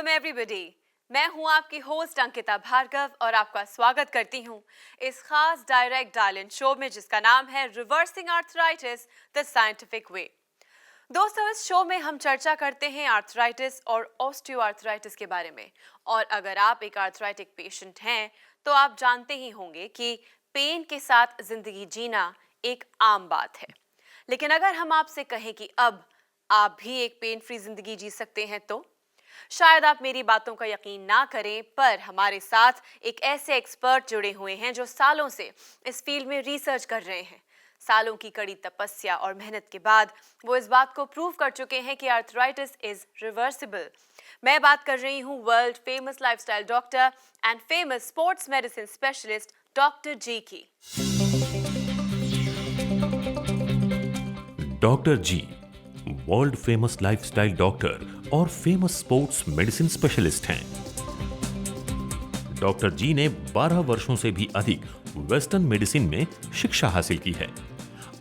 Welcome everybody. मैं हूं आपकी होस्ट अंकिता भार्गव और आपका स्वागत करती हूं इस खास डायरेक्ट डायल-इन शो में जिसका नाम है reversing arthritis the scientific way. दोस्तों, इस शो में हम चर्चा करते हैं आर्थराइटिस और ऑस्टियोआर्थराइटिस के बारे में। और अगर आप एक आर्थराइटिक पेशेंट हैं तो आप जानते ही होंगे कि पेन के साथ जिंदगी जीना एक आम बात है। लेकिन अगर हम आपसे कहें कि अब आप भी एक पेन फ्री जिंदगी जी सकते हैं तो शायद आप मेरी बातों का यकीन ना करें, पर हमारे साथ एक ऐसे एक्सपर्ट जुड़े हुए हैं जो सालों से इस फील्ड में रिसर्च कर रहे हैं। सालों की कड़ी तपस्या और मेहनत के बाद वो इस बात को प्रूव कर चुके हैं कि आर्थराइटिस इज रिवर्सिबल। मैं बात कर रही हूँ world famous lifestyle doctor and famous sports medicine specialist doctor ji की। Doctor ji world famous lifestyle doctor और फेमस स्पोर्ट्स मेडिसिन स्पेशलिस्ट हैं। डॉक्टर जी ने 12 वर्षों से भी अधिक वेस्टर्न मेडिसिन में शिक्षा हासिल की है।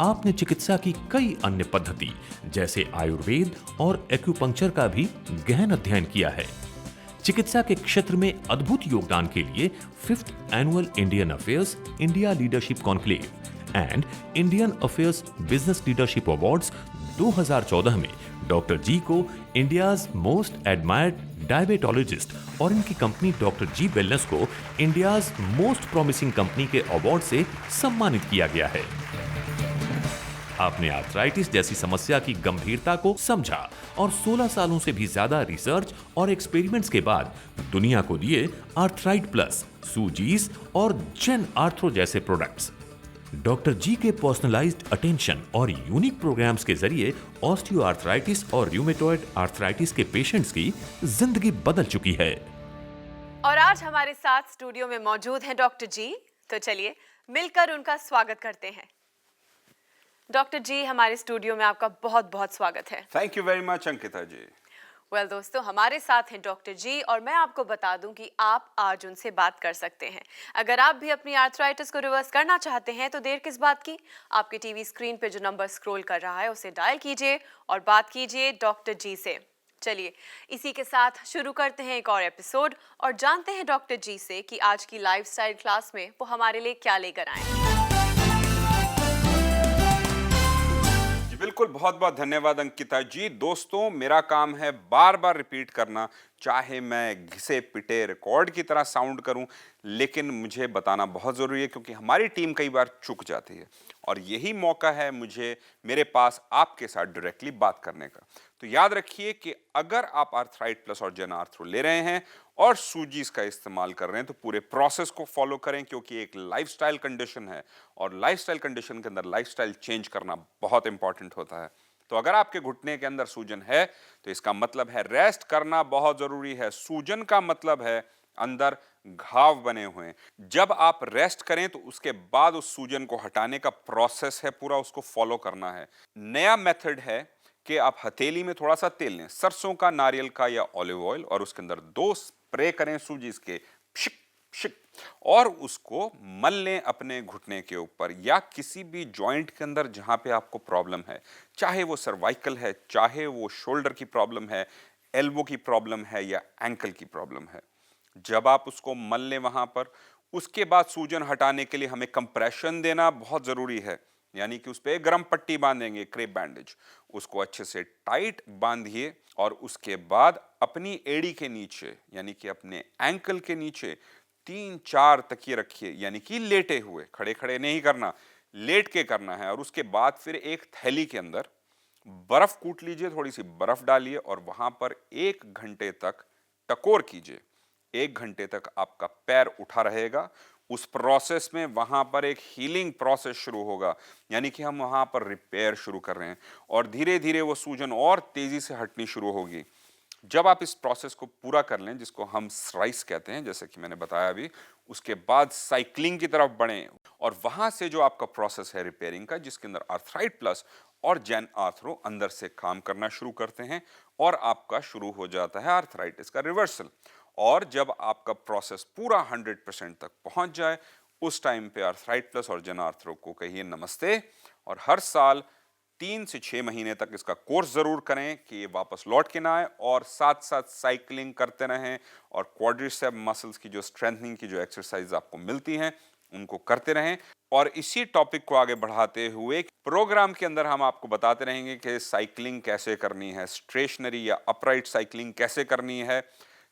आपने चिकित्सा की कई अन्य पद्धति जैसे आयुर्वेद और एक्यूपंक्चर का भी गहन अध्ययन किया है। चिकित्सा के क्षेत्र में अद्भुत योगदान के लिए 5th annual Indian affairs India leadership conclave and Indian affairs business leadership awards 2014 में डॉक्टर जी को इंडियाज मोस्ट एडमायर्ड डायबिटोलॉजिस्ट और इनकी कंपनी डॉक्टर जी वेलनेस को इंडियाज मोस्ट प्रॉमिसिंग कंपनी के अवार्ड से सम्मानित किया गया है। आपने आर्थराइटिस जैसी समस्या की गंभीरता को समझा और 16 सालों से भी ज्यादा रिसर्च और एक्सपेरिमेंट्स के बाद दुनिया को दिए आर्थराइट प्लस, सूजीस और जेन आर्थरो जैसे प्रोडक्ट्स। डॉक्टर जी के पर्सनलाइज्ड अटेंशन और यूनिक प्रोग्राम्स के जरिए ऑस्टियोआर्थराइटिस और रूमेटॉइड आर्थराइटिस के पेशेंट्स की जिंदगी बदल चुकी है। और आज हमारे साथ स्टूडियो में मौजूद हैं डॉक्टर जी, तो चलिए मिलकर उनका स्वागत करते हैं। डॉक्टर जी, हमारे स्टूडियो में आपका बहुत बहुत स्वागत है। Thank you very much Ankita ji. दोस्तों, हमारे साथ हैं डॉक्टर जी और मैं आपको बता दूं कि आप आज उनसे बात कर सकते हैं। अगर आप भी अपनी आर्थराइटिस को रिवर्स करना चाहते हैं तो देर किस बात की, आपके टीवी स्क्रीन पे जो नंबर स्क्रॉल कर रहा है उसे डायल कीजिए और बात कीजिए डॉक्टर जी से। चलिए इसी के साथ शुरू करते हैं एक और एपिसोड और जानते हैं डॉक्टर जी से कि आज की लाइफस्टाइल क्लास में वो हमारे लिए क्या लेकर आए हैं। बिल्कुल, बहुत बहुत धन्यवाद अंकिता जी। दोस्तों, मेरा काम है बार बार रिपीट करना, चाहे मैं घिसे पिटे रिकॉर्ड की तरह साउंड करूं, लेकिन मुझे बताना बहुत ज़रूरी है क्योंकि हमारी टीम कई बार चूक जाती है और यही मौका है मुझे मेरे पास आपके साथ डायरेक्टली बात करने का। तो याद रखिए कि अगर आप आर्थराइट प्लस और जेन आर्थरो ले रहे हैं और सूजीज का इस्तेमाल कर रहे हैं तो पूरे प्रोसेस को फॉलो करें क्योंकि एक लाइफस्टाइल कंडीशन है और लाइफस्टाइल कंडीशन के अंदर लाइफस्टाइल चेंज करना बहुत इंपॉर्टेंट होता है। तो अगर आपके घुटने के अंदर सूजन है तो इसका मतलब है रेस्ट करना बहुत जरूरी है। सूजन का मतलब है अंदर घाव बने हुए हैं। जब आप रेस्ट करें तो उसके बाद उस सूजन को हटाने का प्रोसेस है पूरा, उसको फॉलो करना है। नया मेथड है कि आप हथेली में थोड़ा सा तेल लें, सरसों का, नारियल का या ऑलिव ऑयल, और उसके अंदर 2 स्प्रे करें सूजी के, शिक शिक, और उसको मल लें अपने घुटने के ऊपर या किसी भी जॉइंट के अंदर जहां पे आपको प्रॉब्लम है, चाहे वो सर्वाइकल है, चाहे वो शोल्डर की प्रॉब्लम है, एल्बो की प्रॉब्लम है या एंकल की प्रॉब्लम है। जब आप उसको मल लें वहां पर, उसके बाद सूजन हटाने के लिए हमें कंप्रेशन देना बहुत जरूरी है, यानी कि उस पर गर्म पट्टी बांधेंगे, क्रेप बैंडेज, उसको अच्छे से टाइट बांधिए और उसके बाद अपनी एड़ी के नीचे यानी कि अपने एंकल के नीचे 3-4 तकिए रखिए, यानी कि लेटे हुए, खड़े खड़े नहीं करना, लेट के करना है। और उसके बाद फिर एक थैली के अंदर बर्फ कूट लीजिए, थोड़ी सी बर्फ डालिए और वहां पर 1 घंटे तक टकोर कीजिए। 1 घंटे तक आपका पैर उठा रहेगा। उस प्रोसेस में वहां पर एक हीलिंग प्रोसेस शुरू होगा, यानी कि हम वहां पर रिपेयर शुरू कर रहे हैं और धीरे धीरे वो सूजन और तेजी से हटनी शुरू होगी। जब आप इस प्रोसेस को पूरा कर लें, जिसको हम स्राइस कहते हैं, जैसे कि मैंने बताया अभी, उसके बाद साइक्लिंग की तरफ बढ़ें और वहां से जो आपका प्रोसेस है रिपेयरिंग का, जिसके अंदर आर्थराइट प्लस और जेन आर्थरो अंदर से काम करना शुरू करते हैं और आपका शुरू हो जाता है आर्थराइटिस का रिवर्सल। और जब आपका प्रोसेस पूरा 100% तक पहुंच जाए, उस टाइम पे आर्थराइट प्लस और जेन आर्थरो को कहिए नमस्ते और हर साल 3 से 6 महीने तक इसका कोर्स जरूर करें कि ये वापस लौट के ना आए, और साथ साथ साइकिलिंग करते रहें और क्वाड्रिसेप मसल्स की जो स्ट्रेंथनिंग की जो एक्सरसाइज आपको मिलती हैं उनको करते रहें। और इसी टॉपिक को आगे बढ़ाते हुए प्रोग्राम के अंदर हम आपको बताते रहेंगे कि साइकिलिंग कैसे करनी है, स्टेशनरी या अपराइट साइकिलिंग कैसे करनी है,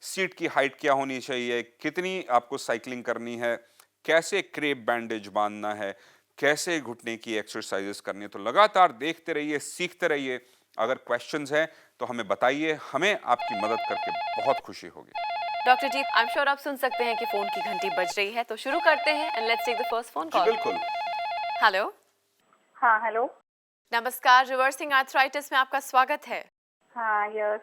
सीट की हाइट क्या होनी चाहिए, कितनी आपको साइकिलिंग करनी है, कैसे क्रेप बैंडेज बांधना है, कैसे घुटने की एक्सरसाइजेस करनी है। तो लगातार देखते रहिए, सीखते रहिए। अगर क्वेश्चंस हैं तो हमें बताइए, हमें आपकी मदद करके बहुत खुशी होगी। Doctor ji, I am sure आप सुन सकते हैं कि फोन की घंटी बज रही है, तो शुरू करते हैं and let's take the first phone जी कॉल। बिल्कुल। हेलो। हाँ हेलो। नमस्कार, रिवर्सिंग आर्थराइटिस में आपका स्वागत है। हाँ यस।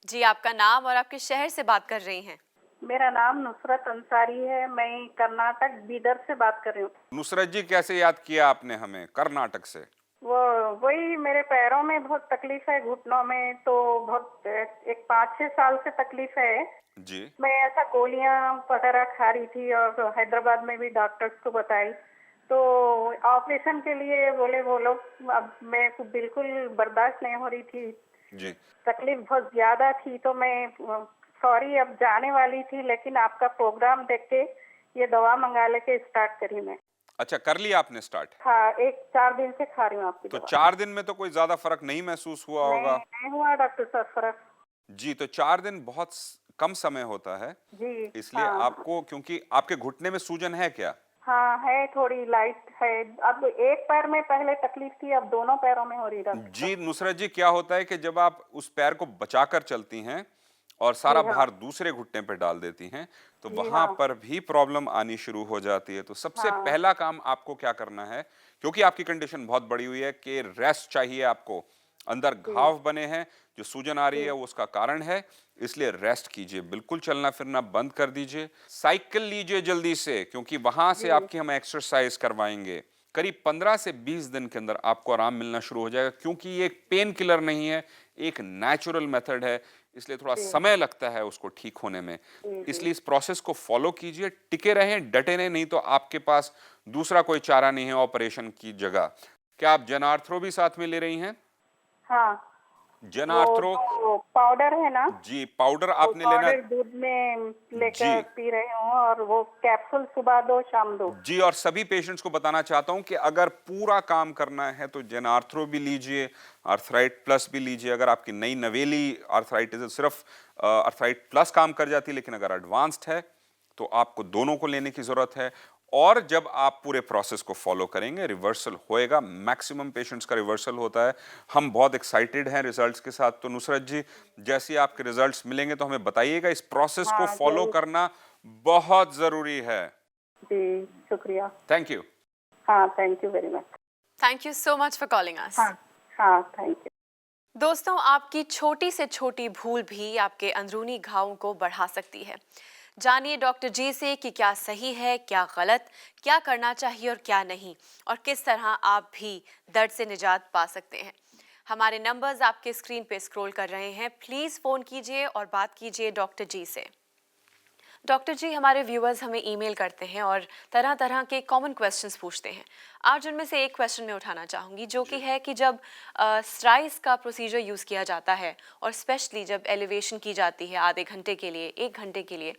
जी, आपका नाम और आपके शहर से बात कर रही हैं। मेरा नाम नुसरत अंसारी है, मैं कर्नाटक बीदर से बात कर रही हूँ। नुसरत जी, कैसे याद किया आपने हमें कर्नाटक से? वही मेरे पैरों में बहुत तकलीफ है, घुटनों में तो बहुत एक 5-6 साल से तकलीफ है जी। मैं ऐसा गोलियां वगैरह खा रही थी और हैदराबाद में भी डॉक्टर्स को बताई तो ऑपरेशन के लिए बोले वो लोग। अब मैं बिल्कुल बर्दाश्त नहीं हो रही थी, जी। तकलीफ बहुत ज्यादा थी, तो मैं सॉरी अब जाने वाली थी, लेकिन आपका प्रोग्राम देख के ये दवा मंगा लेके स्टार्ट करी मैं। अच्छा, कर लिया आपने स्टार्ट? हाँ, 4 दिन से खा रही हूँ आपकी तो दवा। 4 दिन में तो कोई ज्यादा फर्क नहीं महसूस हुआ होगा? नहीं हुआ डॉक्टर साहब फर्क। जी, तो 4 दिन बहुत कम समय होता है, जी इसलिए हाँ। आपको, क्योंकि आपके घुटने में सूजन है क्या? हाँ है, थोड़ी लाइट है। अब एक पैर में पहले तकलीफ थी, अब दोनों पैरों में हो रही डॉक्टर जी नुसरत जी, क्या होता है कि जब आप उस पैर को बचाकर चलती हैं और सारा जी हाँ। भार दूसरे घुटने पर डाल देती हैं, तो जी वहां हाँ। पर भी प्रॉब्लम आनी शुरू हो जाती है। तो सबसे हाँ। पहला काम आपको क्या करना है, क्योंकि आपकी कंडीशन बहुत बड़ी हुई है, कि रेस्ट चाहिए आपको। अंदर घाव बने हैं, जो सूजन आ रही है वो उसका कारण है, इसलिए रेस्ट कीजिए, बिल्कुल चलना फिरना बंद कर दीजिए। साइकिल लीजिए जल्दी से, क्योंकि वहां से आपकी हम एक्सरसाइज करवाएंगे। करीब 15 से 20 दिन के अंदर आपको आराम मिलना शुरू हो जाएगा, क्योंकि ये एक पेन किलर नहीं है, एक नेचुरल मेथड है, इसलिए थोड़ा समय लगता है उसको ठीक होने में। इसलिए इस प्रोसेस को फॉलो कीजिए, टिके रहें, डटे रहें, नहीं तो आपके पास दूसरा कोई चारा नहीं है ऑपरेशन की जगह। क्या आप जनार्थ्रो भी साथ में ले रही हैं? हाँ, जनार्थ्रो वो पाउडर है ना, जी, पाउडर आपने लेना। पाउडर दूध में लेकर जी। पी रही हूँ, और वो कैप्सूल सुबह 2 शाम 2। जी, और सभी पेशेंट्स को बताना चाहता हूं कि अगर पूरा काम करना है तो जेनार्थ्रो भी लीजिए, आर्थराइट प्लस भी लीजिए। अगर आपकी नई नवेली आर्थराइटिस है, सिर्फ आर्थराइट प्लस काम कर जाती है, लेकिन अगर एडवांस्ड है तो आपको दोनों को लेने की जरूरत है। और जब आप पूरे प्रोसेस को फॉलो करेंगे, रिवर्सल होएगा। मैक्सिमम पेशेंट्स का रिवर्सल होता है। हम बहुत एक्साइटेड हैं रिजल्ट्स के साथ। तो नुसरत जी, जैसे आपके रिजल्ट्स मिलेंगे तो हमें बताइएगा। इस प्रोसेस को हाँ, फॉलो जरूर। करना बहुत जरूरी है। जी शुक्रिया। Thank you. हाँ, thank you very much. Thank you so much for calling us. हाँ हाँ, थैंक यू। दोस्तों, आपकी छोटी से छोटी भूल भी आपके अंदरूनी घावों को बढ़ा सकती है। जानिए डॉक्टर जी से कि क्या सही है, क्या गलत, क्या करना चाहिए और क्या नहीं, और किस तरह आप भी दर्द से निजात पा सकते हैं। हमारे नंबर्स आपके स्क्रीन पे स्क्रॉल कर रहे हैं, प्लीज़ फ़ोन कीजिए और बात कीजिए डॉक्टर जी से। डॉक्टर जी, हमारे व्यूअर्स हमें ईमेल करते हैं और तरह तरह के कॉमन क्वेश्चंस पूछते हैं। आज उनमें से एक क्वेश्चन मैं उठाना चाहूँगी, जो कि है कि जब स्ट्राइस का प्रोसीजर यूज़ किया जाता है और स्पेशली जब एलिवेशन की जाती है आधे घंटे के लिए, 1 घंटे के लिए,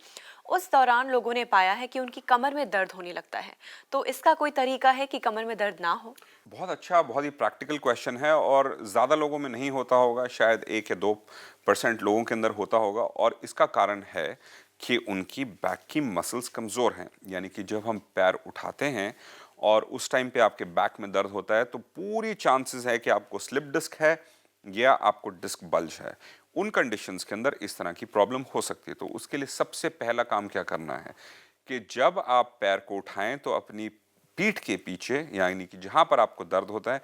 उस दौरान लोगों ने पाया है कि उनकी कमर में दर्द होने लगता है। तो इसका कोई तरीका है कि कमर में दर्द ना हो? बहुत अच्छा, बहुत ही प्रैक्टिकल क्वेश्चन है, और ज़्यादा लोगों में नहीं होता होगा, शायद 1 या 2% लोगों के अंदर होता होगा। और इसका कारण है कि उनकी बैक की मसल्स कमज़ोर हैं। यानी कि जब हम पैर उठाते हैं और उस टाइम पे आपके बैक में दर्द होता है, तो पूरी चांसेस है कि आपको स्लिप डिस्क है या आपको डिस्क बल्ज है। उन कंडीशंस के अंदर इस तरह की प्रॉब्लम हो सकती है। तो उसके लिए सबसे पहला काम क्या करना है कि जब आप पैर को उठाएं तो अपनी पीठ के पीछे, यानी कि जहां पर आपको दर्द होता है,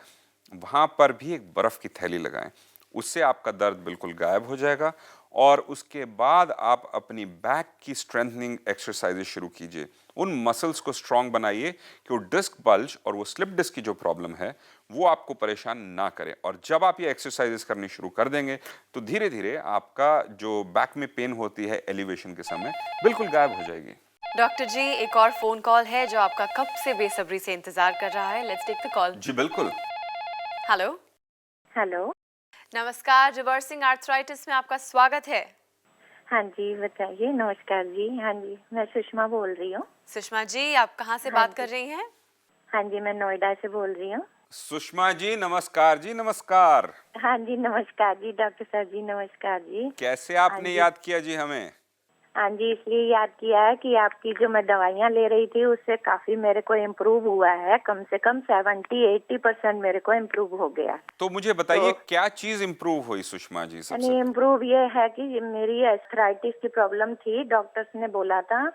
वहां पर भी एक बर्फ की थैली लगाएं। उससे आपका दर्द बिल्कुल गायब हो जाएगा। और उसके बाद आप अपनी बैक की स्ट्रेंथनिंग एक्सरसाइजेज शुरू कीजिए। उन मसल्स को स्ट्रांग बनाइए कि वो डिस्क बल्ज और वो स्लिप डिस्क की जो प्रॉब्लम है वो आपको परेशान ना करे। और जब आप ये एक्सरसाइजेस करनी शुरू कर देंगे तो धीरे धीरे आपका जो बैक में पेन होती है एलिवेशन के समय, बिल्कुल गायब हो जाएगी। डॉक्टर जी, एक और फ़ोन कॉल है जो आपका कब से बेसब्री से इंतज़ार कर रहा है। Let's take the call. जी बिल्कुल। हेलो। हेलो। नमस्कार, रिवर्सिंग आर्थराइटिस में आपका स्वागत है। हाँ जी, बताइए। नमस्कार जी। हाँ जी, मैं सुषमा बोल रही हूँ। सुषमा जी, आप कहाँ से हाँ बात जी। कर रही हैं? हाँ जी, मैं नोएडा से बोल रही हूँ। सुषमा जी नमस्कार जी, नमस्कार। हाँ जी, नमस्कार जी डॉक्टर साहब जी, नमस्कार जी। कैसे हाँ आपने जी। याद किया जी हमें? हाँ जी, इसलिए याद किया है कि आपकी जो मैं दवाइयाँ ले रही थी उससे काफ़ी मेरे को इम्प्रूव हुआ है। कम से कम 70-80% मेरे को इम्प्रूव हो गया। तो मुझे बताइए तो क्या चीज इम्प्रूव हुई सुषमा जी सबसे यानी इम्प्रूव ये है कि ये मेरी एस्थराइटिस की प्रॉब्लम थी, डॉक्टर्स ने बोला था।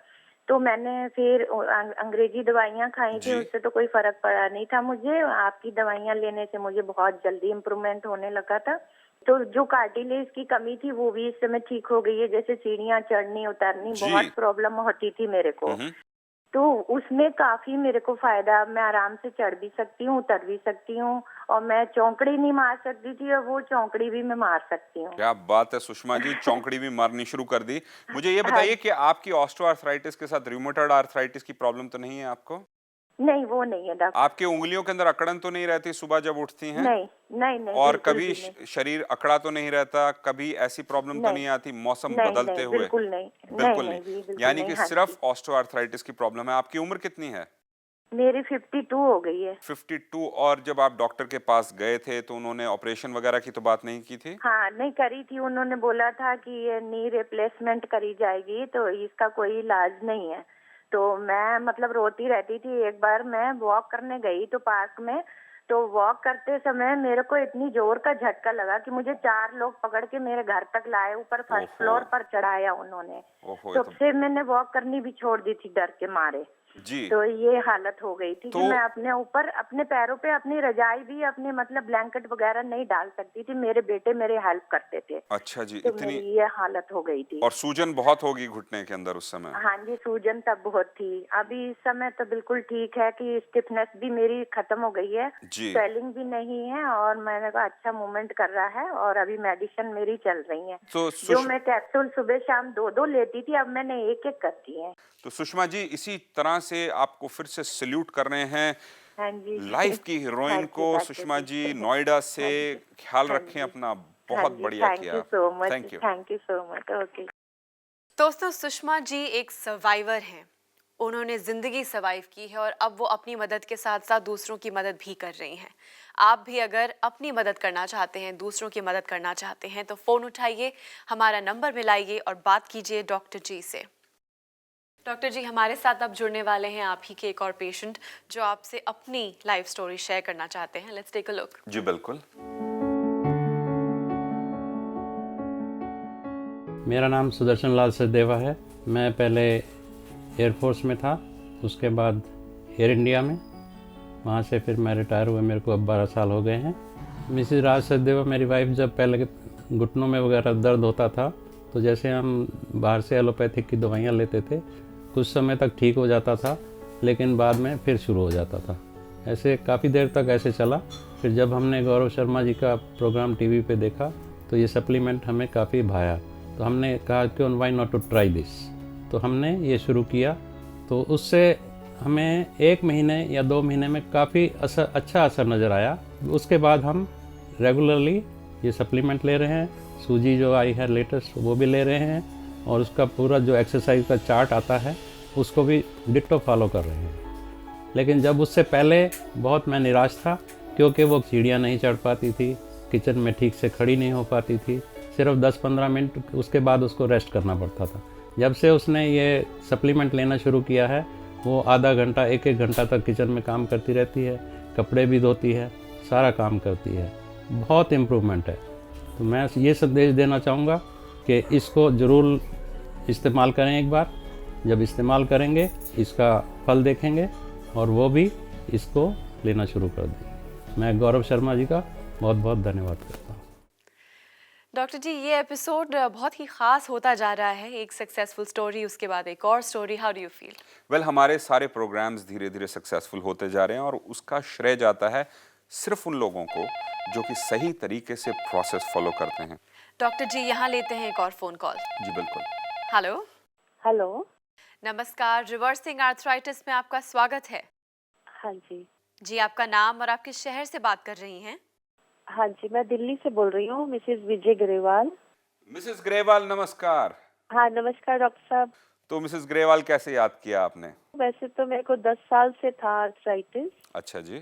तो मैंने फिर अंग्रेजी दवाइयाँ खाई थी, जी। उससे तो कोई फर्क पड़ा नहीं था मुझे। आपकी दवाइयाँ लेने से मुझे बहुत जल्दी इम्प्रूवमेंट होने लगा था। तो जो कार्टिलेज की कमी थी वो भी इस समय ठीक हो गई है। जैसे सीढ़ियाँ चढ़नी उतरनी जी। बहुत प्रॉब्लम होती थी मेरे को। हम्म। तो उसमें काफी मेरे को फायदा, मैं आराम से चढ़ भी सकती हूँ, उतर भी सकती हूँ। और मैं चौंकड़ी नहीं मार सकती थी और वो चौंकड़ी भी मैं मार सकती हूँ। क्या बात है सुषमा जी, चौंकड़ी भी मारनी शुरू कर दी। मुझे ये हाँ। बताइए कि आपकी ऑस्टियोआर्थराइटिस के साथ रूमेटॉइड आर्थराइटिस की प्रॉब्लम तो नहीं है आपको? नहीं, वो नहीं है डॉक्टर। आपके उंगलियों के अंदर अकड़न तो नहीं रहती सुबह जब उठती हैं? नहीं, नहीं, नहीं, और बिल्कुल कभी भी नहीं। शरीर अकड़ा तो नहीं रहता? कभी ऐसी प्रॉब्लम तो नहीं, नहीं आती मौसम नहीं, बदलते नहीं, हुए? बिल्कुल नहीं। नहीं, बिल्कुल नहीं। नहीं जी, बिल्कुल यानी नहीं। कि हाँ जी। सिर्फ ऑस्टियोआर्थराइटिस की प्रॉब्लम है। आपकी उम्र कितनी है? मेरी 52 हो गई है। 52। और जब आप डॉक्टर के पास गए थे तो उन्होंने ऑपरेशन वगैरह की तो बात नहीं की थी? हाँ, नहीं करी थी। उन्होंने बोला था कि ये नी रिप्लेसमेंट करी जाएगी, तो इसका कोई इलाज नहीं है। तो मैं मतलब रोती रहती थी। एक बार मैं वॉक करने गई तो पार्क में, तो वॉक करते समय मेरे को इतनी जोर का झटका लगा कि मुझे 4 लोग पकड़ के मेरे घर तक लाए, ऊपर फर्स्ट ओहो। फ्लोर पर चढ़ाया उन्होंने। ओहो, ये तो तो फिर मैंने वॉक करनी भी छोड़ दी थी डर के मारे। जी। तो ये हालत हो गई थी कि तो मैं अपने ऊपर अपने पैरों पे अपनी रजाई भी, अपने मतलब ब्लैंकेट वगैरह नहीं डाल सकती थी। मेरे बेटे मेरे हेल्प करते थे। अच्छा जी, तो इतनी। मेरी ये हालत हो गई थी। और सूजन बहुत होगी घुटने के अंदर उस समय? हाँ जी, सूजन तब बहुत थी। अभी इस समय तो बिल्कुल ठीक है कि स्टिफनेस भी मेरी खत्म हो गई है, जी। स्वेलिंग भी नहीं है और मैंने कहा अच्छा मूवमेंट कर रहा है। और अभी मेडिसिन मेरी चल रही है। तो जो मैं कैप्सूल सुबह शाम 2-2 लेती थी, अब मैंने 1-1 कर दी है। तो सुषमा जी इसी तरह से आपको फिर से सैल्यूट कर रहे हैं हाँ जी। लाइफ की हाँ हीरोइन जी को। डॉक्टर सुषमा जी। जी नोएडा से। हाँ जी। ख्याल हाँ रखें जी। अपना। हाँ बहुत जी, बढ़िया थैंक यू किया। So much. Thank you. Thank you so much. Okay. दोस्तों, सुषमा जी एक सर्वाइवर हैं। उन्होंने जिंदगी सर्वाइव की है और अब वो अपनी मदद के साथ साथ दूसरों की मदद भी कर रही हैं। आप भी अगर अपनी मदद करना चाहते हैं, दूसरों की मदद करना चाहते हैं, तो फोन उठाइए, हमारा नंबर मिलाइए और बात कीजिए डॉक्टर जी से। डॉक्टर जी, हमारे साथ अब जुड़ने वाले हैं आप ही के एक और पेशेंट जो आपसे अपनी लाइफ स्टोरी शेयर करना चाहते हैं। Let's take a look. जी बिल्कुल। मेरा नाम सुदर्शन लाल सचदेवा है। मैं पहले एयरफोर्स में था, उसके बाद एयर इंडिया में, वहाँ से फिर मैं रिटायर हुए। मेरे को अब 12 साल हो गए हैं। मिसेस राज सचदेवा मेरी वाइफ, जब पहले घुटनों में वगैरह दर्द होता था तो जैसे हम बाहर से एलोपैथिक की दवाइयाँ लेते थे, कुछ समय तक ठीक हो जाता था, लेकिन बाद में फिर शुरू हो जाता था। ऐसे काफ़ी देर तक ऐसे चला। फिर जब हमने गौरव शर्मा जी का प्रोग्राम टीवी पे देखा तो ये सप्लीमेंट हमें काफ़ी भाया। तो हमने कहा कि why not to try this. तो हमने ये शुरू किया। तो उससे हमें 1 महीने या 2 महीने में काफ़ी अच्छा असर नज़र आया। उसके बाद हम रेगुलरली ये सप्लीमेंट ले रहे हैं। सूजी जो आई है लेटेस्ट वो भी ले रहे हैं, और उसका पूरा जो एक्सरसाइज का चार्ट आता है उसको भी डिट्टो फॉलो कर रहे हैं। लेकिन जब उससे पहले बहुत मैं निराश था, क्योंकि वो सीढ़ियाँ नहीं चढ़ पाती थी, किचन में ठीक से खड़ी नहीं हो पाती थी। सिर्फ 10-15 मिनट उसके बाद उसको रेस्ट करना पड़ता था। जब से उसने ये सप्लीमेंट लेना शुरू किया है, वो आधा घंटा 1-1 घंटा तक किचन में काम करती रहती है, कपड़े भी धोती है, सारा काम करती है। बहुत इम्प्रूवमेंट है। तो मैं ये संदेश देना चाहूँगा कि इसको ज़रूर इस्तेमाल करें एक बार। जब इस्तेमाल करेंगे इसका फल देखेंगे और वो भी इसको लेना शुरू कर देंगे। मैं गौरव शर्मा जी का बहुत बहुत धन्यवाद करता हूँ। डॉक्टर जी, ये एपिसोड बहुत ही खास होता जा रहा है। एक सक्सेसफुल स्टोरी, उसके बाद एक और story. How do you feel? Well, हमारे सारे प्रोग्राम्स धीरे धीरे सक्सेसफुल होते जा रहे हैं और उसका श्रेय जाता है सिर्फ उन लोगों को जो कि सही तरीके से प्रोसेस फॉलो करते हैं। डॉक्टर जी, यहाँ लेते हैं एक और फोन कॉल। जी बिल्कुल। हेलो। हेलो। नमस्कार, रिवर्सिंग आर्थराइटिस में आपका स्वागत है। हाँ जी। जी, आपका नाम और आप किस शहर से बात कर रही हैं? हाँ जी, मैं दिल्ली से बोल रही हूँ, मिसेस विजय ग्रेवाल। मिसेस ग्रेवाल नमस्कार। हाँ, नमस्कार डॉक्टर साहब। तो मिसेस ग्रेवाल कैसे याद किया आपने? वैसे तो मेरे को 10 साल से था आर्थराइटिस, अच्छा जी।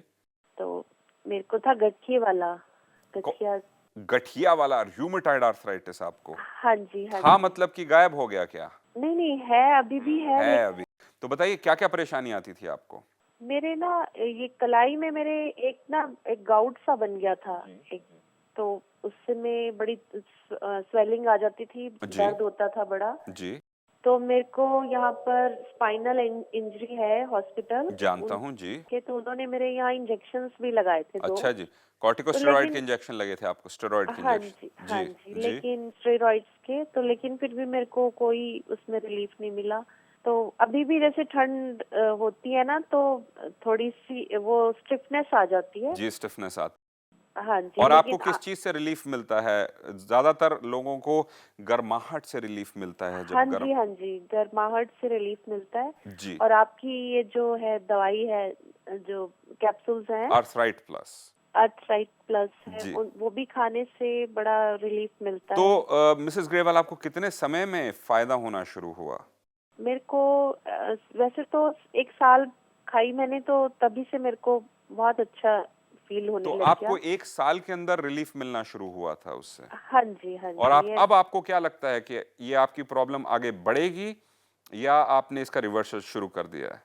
तो मेरे को था गठिया। गठिया वाला र्यूमेटॉइड आर्थराइटिस आपको हाँ जी, हाँ था, जी। मतलब कि गायब हो गया क्या? नहीं नहीं, है, अभी भी है, है अभी? तो बताइए क्या क्या परेशानी आती थी आपको? मेरे ना ये कलाई में मेरे एक गाउट सा बन गया था एक, तो उससे मैं बड़ी स्वेलिंग आ जाती थी, जी। दर्द होता था बड़ा। जी, तो मेरे को यहाँ पर स्पाइनल इंजरी है हॉस्पिटल जानता हूँ जी। के, तो उन्होंने मेरे यहाँ इंजेक्शंस भी लगाए थे 2। अच्छा जी, तो कॉर्टिकोस्टेरॉइड के लेकिन इंजेक्शन लगे थे आपको, स्टेरॉइड के हाँ इंजेक्शन? जी, हाँ जी, जी। लेकिन स्टेरॉइड्स के, तो लेकिन फिर भी मेरे को कोई उसमें रिलीफ नहीं मिला। तो अभी भी जैसे ठंड होती है ना, तो थोड़ी सी वो स्टिफनेस आ जाती है। जी, स्टिफनेस आती। हाँ जी, और आपको लेकिन किस चीज से रिलीफ मिलता है? ज्यादातर लोगों को गर्माहट से रिलीफ मिलता है हाँ जब जी, गर्म। हाँ जी, गर्माहट से रिलीफ मिलता है। जी। और आपकी ये जो है दवाई है, जो कैप्सूल्स हैं, आर्थराइट प्लस। आर्थराइट प्लस है, जी। वो भी खाने से बड़ा रिलीफ मिलता तो है। मिसेस ग्रेवाल आपको कितने समय में फायदा होना शुरू हुआ? मेरे को वैसे तो 1 साल खाई मैंने, तो तभी से मेरे को बहुत अच्छा फील होने तो लग आपको गया। 1 साल के अंदर रिलीफ मिलना शुरू हुआ था उससे? हाँ जी, हाँ और जी, अब आपको क्या लगता है कि ये आपकी प्रॉब्लम आगे बढ़ेगी या आपने इसका रिवर्सल शुरू कर दिया है?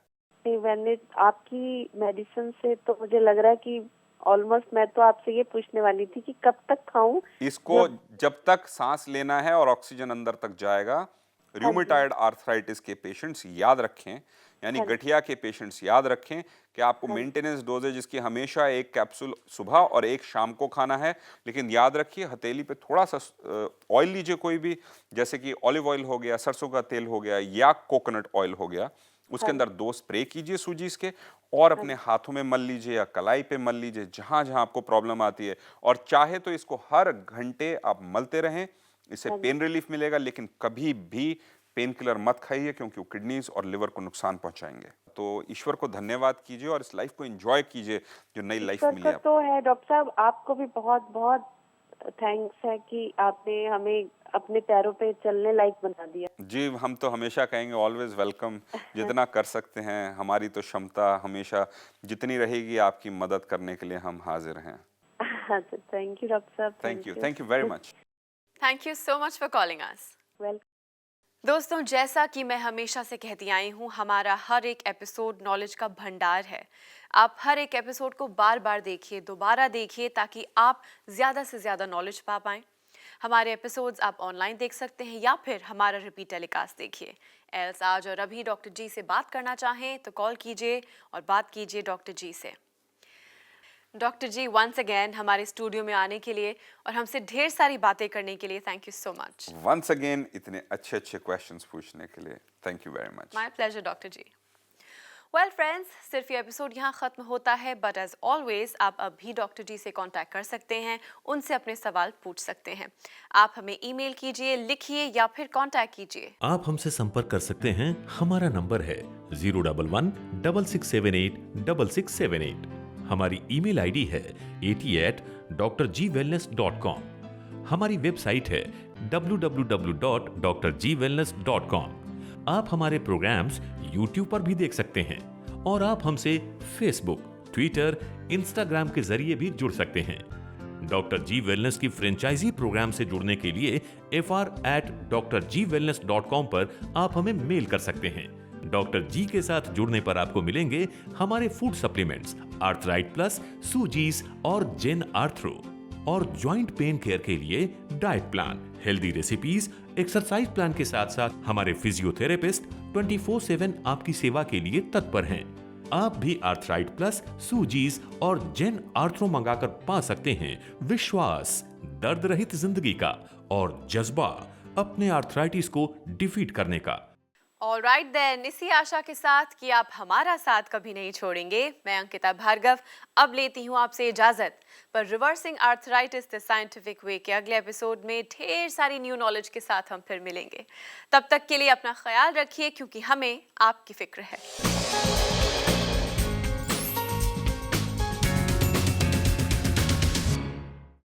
मैंने आपकी मेडिसिन से तो मुझे लग रहा है कि ऑलमोस्ट, मैं तो आपसे ये पूछने वाली थी कि कब तक खाऊं। इसको जब तक सांस लेना है और ऑक्सीजन अंदर तक जाएगा। हाँ जी, रूमेटॉइड आर्थराइटिस के पेशेंट्स याद रखें, यानी हाँ जी, गठिया के पेशेंट्स याद रखें कि आपको हाँ जी, मेंटेनेंस डोजेज इसकी हमेशा 1 कैप्सूल सुबह और 1 शाम को खाना है। लेकिन याद रखिए हथेली पे थोड़ा सा ऑयल लीजिए, कोई भी, जैसे कि ऑलिव ऑयल हो गया, सरसों का तेल हो गया या कोकोनट ऑयल हो गया। उसके हाँ अंदर 2 स्प्रे कीजिए सूजीस के और अपने जी, हाथों में मल लीजिए या कलाई पे मल लीजिए, जहां जहां आपको प्रॉब्लम आती है। और चाहे तो इसको हर घंटे आप मलते रहें, इससे हाँ जी। पेन रिलीफ मिलेगा। लेकिन कभी भी पेन किलर मत खाइए क्योंकि वो किडनीज और लिवर को नुकसान पहुंचाएंगे। तो ईश्वर को धन्यवाद कीजिए और इस लाइफ को एंजॉय कीजिए जो नई लाइफ ईश्वर मिली का आपको। तो है डॉक्टर साहब, आपको भी बहुत बहुत थैंक्स है कि आपने हमें अपने पैरों पे चलने लायक बना दिया। जी, हम तो हमेशा कहेंगे ऑलवेज वेलकम। जितना कर सकते हैं, हमारी तो क्षमता हमेशा जितनी रहेगी आपकी मदद करने के लिए हम हाजिर हैं। हाँ, तो थैंक यू डॉक्टर साहब, thank you very much. Thank you so much for calling us. Welcome. दोस्तों, जैसा कि मैं हमेशा से कहती आई हूँ, हमारा हर एक एपिसोड नॉलेज का भंडार है। आप हर एक एपिसोड को बार बार देखिए, दोबारा देखिए, ताकि आप ज़्यादा से ज़्यादा नॉलेज पा पाएँ। हमारे एपिसोड्स आप ऑनलाइन देख सकते हैं या फिर हमारा रिपीट टेलीकास्ट देखिए। एल्स आज और अभी डॉक्टर जी से बात करना चाहें तो कॉल कीजिए और बात कीजिए डॉक्टर जी से। डॉक्टर जी, वंस अगेन हमारे स्टूडियो में आने के लिए और हमसे ढेर सारी बातें करने के लिए thank you so much. Once again इतने अच्छे अच्छे क्वेश्चंस पूछने के लिए thank you very much. My pleasure doctor ji. Well friends, सिर्फ ये एपिसोड यहाँ ख़त्म होता है, बट एज ऑलवेज आप अब भी डॉक्टर जी से कांटेक्ट कर सकते हैं, उनसे अपने सवाल पूछ सकते हैं। आप हमें ईमेल कीजिए, लिखिए या फिर कांटेक्ट कीजिए। आप हमसे संपर्क कर सकते हैं। हमारा नंबर है 011-6678-6678। हमारी ईमेल आईडी है ati@drgwellness.com। हमारी वेबसाइट है www.drgwellness.com। आप हमारे प्रोग्राम्स YouTube पर भी देख सकते हैं और आप हमसे फेसबुक, ट्विटर, इंस्टाग्राम के जरिए भी जुड़ सकते हैं। डॉक्टर जी वेलनेस की फ्रेंचाइजी प्रोग्राम से जुड़ने के लिए fr@drgwellness.com पर आप हमें मेल कर सकते हैं। डॉक्टर जी के साथ जुड़ने पर आपको मिलेंगे हमारे फूड सप्लीमेंट्स, आर्थराइट प्लस, सूजीज और जेन आर्थ्रो, और ज्वाइंट पेन केयर के लिए diet plan, healthy recipes, exercise plan के साथ साथ हमारे फिजियोथेरेपिस्ट 24/7 आपकी सेवा के लिए तत्पर हैं। आप भी आर्थराइट प्लस, सूजीज और जेन आर्थ्रो मंगाकर पा सकते हैं विश्वास, दर्द रहित जिंदगी का और जज्बा अपने आर्थराइटिस को डिफीट करने का। ऑलराइट देन, इसी आशा के साथ कि आप हमारा साथ कभी नहीं छोड़ेंगे, मैं अंकिता भार्गव अब लेती हूँ आपसे इजाजत। पर reversing arthritis the scientific way के अगले एपिसोड में ढेर सारी न्यू नॉलेज के साथ हम फिर मिलेंगे। तब तक के लिए अपना ख्याल रखिए, क्योंकि हमें आपकी फिक्र है।